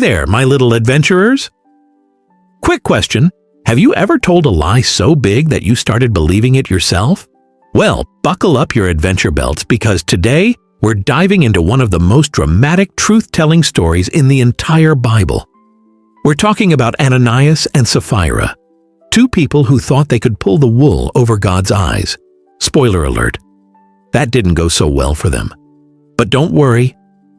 there, my little adventurers! Quick question, have you ever told a lie so big that you started believing it yourself? Well, buckle up your adventure belts because today we're diving into one of the most dramatic truth-telling stories in the entire Bible. We're talking about Ananias and Sapphira, two people who thought they could pull the wool over God's eyes. Spoiler alert, that didn't go so well for them. But don't worry,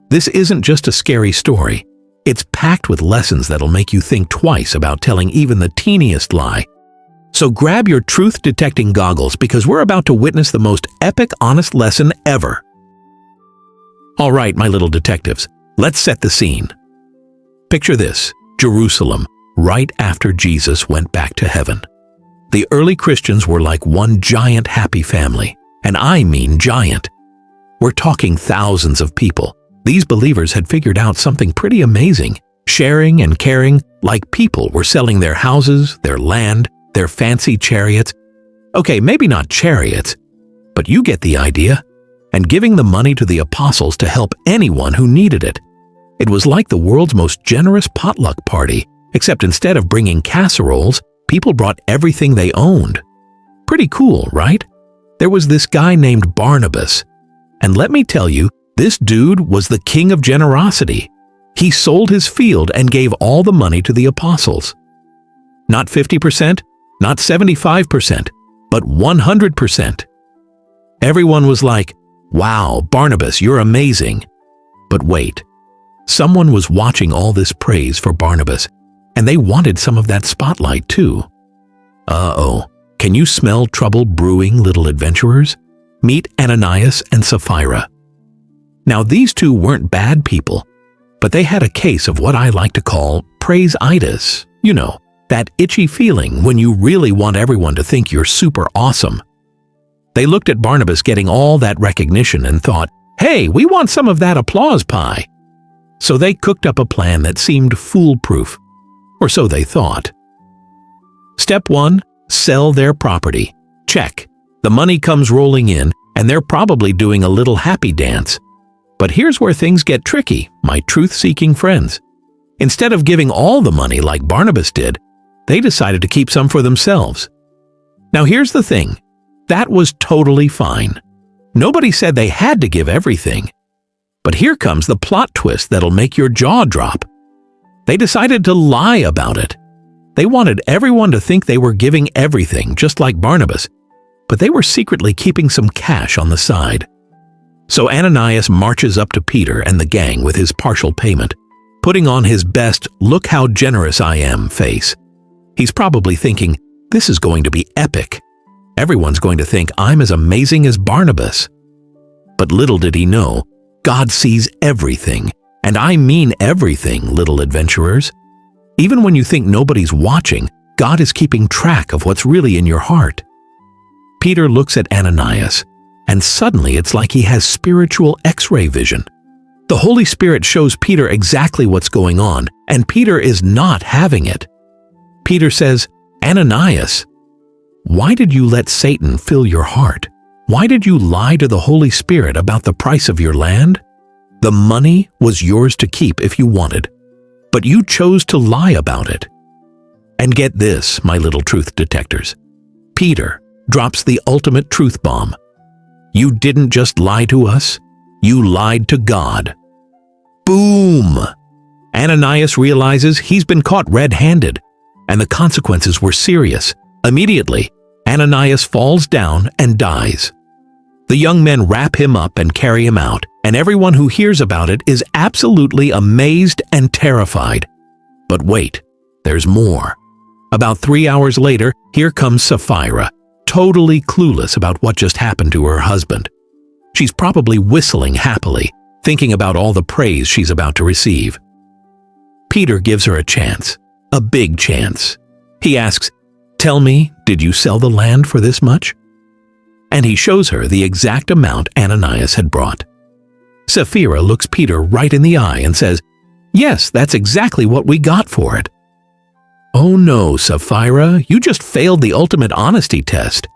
this isn't just a scary story. It's packed with lessons that'll make you think twice about telling even the teeniest lie. So grab your truth-detecting goggles because we're about to witness the most epic honest lesson ever. All right, my little detectives, let's set the scene. Picture this, Jerusalem, right after Jesus went back to heaven. The early Christians were like one giant happy family, and I mean giant. We're talking thousands of people. These believers had figured out something pretty amazing. Sharing and caring like people were selling their houses, their land, their fancy chariots. Okay, maybe not chariots, but you get the idea. And giving the money to the apostles to help anyone who needed it. It was like the world's most generous potluck party, except instead of bringing casseroles, people brought everything they owned. Pretty cool, right? There was this guy named Barnabas. And let me tell you, this dude was the king of generosity. He sold his field and gave all the money to the apostles. Not 50%, not 75%, but 100%. Everyone was like, "Wow, Barnabas, you're amazing." But wait, someone was watching all this praise for Barnabas, and they wanted some of that spotlight too. Uh-oh, can you smell trouble brewing, little adventurers? Meet Ananias and Sapphira. Now, these two weren't bad people, but they had a case of what I like to call praise-itis. You know, that itchy feeling when you really want everyone to think you're super awesome. They looked at Barnabas getting all that recognition and thought, "Hey, we want some of that applause pie." So they cooked up a plan that seemed foolproof, or so they thought. Step 1, sell their property. Check. The money comes rolling in, and they're probably doing a little happy dance. But here's where things get tricky, my truth-seeking friends. Instead of giving all the money like Barnabas did, they decided to keep some for themselves. Now here's the thing. That was totally fine. Nobody said they had to give everything. But here comes the plot twist that'll make your jaw drop. They decided to lie about it. They wanted everyone to think they were giving everything, just like Barnabas, but they were secretly keeping some cash on the side. So Ananias marches up to Peter and the gang with his partial payment, putting on his best "look how generous I am" face. He's probably thinking, this is going to be epic. Everyone's going to think I'm as amazing as Barnabas. But little did he know, God sees everything, and I mean everything, little adventurers. Even when you think nobody's watching, God is keeping track of what's really in your heart. Peter looks at Ananias, and suddenly it's like he has spiritual X-ray vision. The Holy Spirit shows Peter exactly what's going on, and Peter is not having it. Peter says, "Ananias, why did you let Satan fill your heart? Why did you lie to the Holy Spirit about the price of your land? The money was yours to keep if you wanted, but you chose to lie about it." And get this, my little truth detectors. Peter drops the ultimate truth bomb. You didn't just lie to us, you lied to God. Boom! Ananias realizes he's been caught red-handed, and the consequences were serious. Immediately, Ananias falls down and dies. The young men wrap him up and carry him out, and everyone who hears about it is absolutely amazed and terrified. But wait, there's more. About 3 hours later, here comes Sapphira, totally clueless about what just happened to her husband. She's probably whistling happily, thinking about all the praise she's about to receive. Peter gives her a chance, a big chance. He asks, "Tell me, did you sell the land for this much?" And he shows her the exact amount Ananias had brought. Sapphira looks Peter right in the eye and says, "Yes, that's exactly what we got for it." Oh no, Sapphira, you just failed the ultimate honesty test.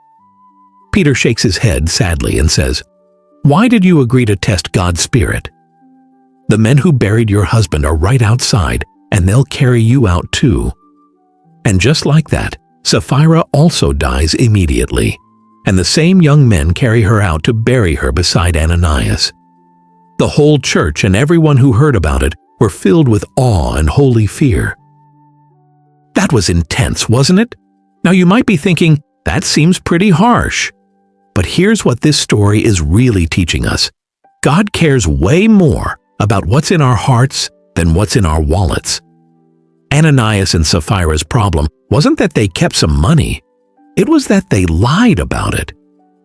Peter shakes his head sadly and says, "Why did you agree to test God's Spirit? The men who buried your husband are right outside, and they'll carry you out too." And just like that, Sapphira also dies immediately, and the same young men carry her out to bury her beside Ananias. The whole church and everyone who heard about it were filled with awe and holy fear. That was intense, wasn't it? Now you might be thinking, that seems pretty harsh. But here's what this story is really teaching us. God cares way more about what's in our hearts than what's in our wallets. Ananias and Sapphira's problem wasn't that they kept some money. It was that they lied about it.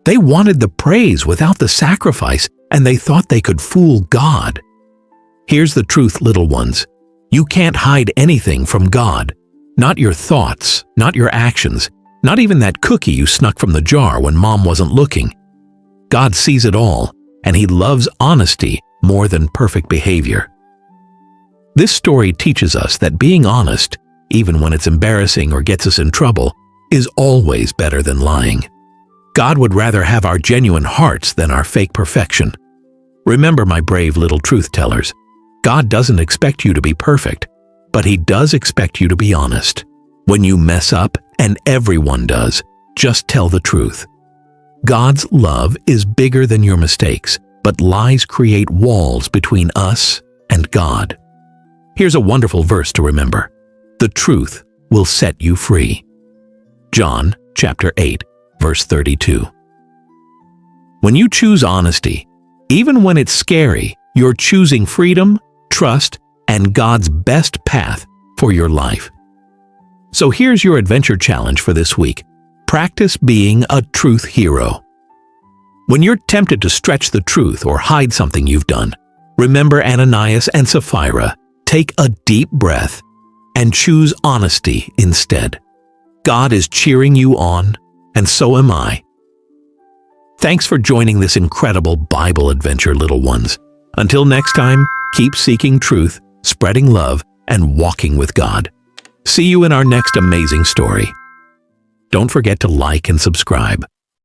They wanted the praise without the sacrifice, and they thought they could fool God. Here's the truth, little ones. You can't hide anything from God. Not your thoughts, not your actions, not even that cookie you snuck from the jar when Mom wasn't looking. God sees it all, and He loves honesty more than perfect behavior. This story teaches us that being honest, even when it's embarrassing or gets us in trouble, is always better than lying. God would rather have our genuine hearts than our fake perfection. Remember, my brave little truth tellers, God doesn't expect you to be perfect, but He does expect you to be honest. When you mess up, and everyone does, just tell the truth. God's love is bigger than your mistakes, but lies create walls between us and God. Here's a wonderful verse to remember. The truth will set you free. John chapter 8, verse 32. When you choose honesty, even when it's scary, you're choosing freedom, trust, and God's best path for your life. So here's your adventure challenge for this week. Practice being a truth hero. When you're tempted to stretch the truth or hide something you've done, remember Ananias and Sapphira. Take a deep breath and choose honesty instead. God is cheering you on, and so am I. Thanks for joining this incredible Bible adventure, little ones. Until next time, keep seeking truth, spreading love, and walking with God. See you in our next amazing story. Don't forget to like and subscribe.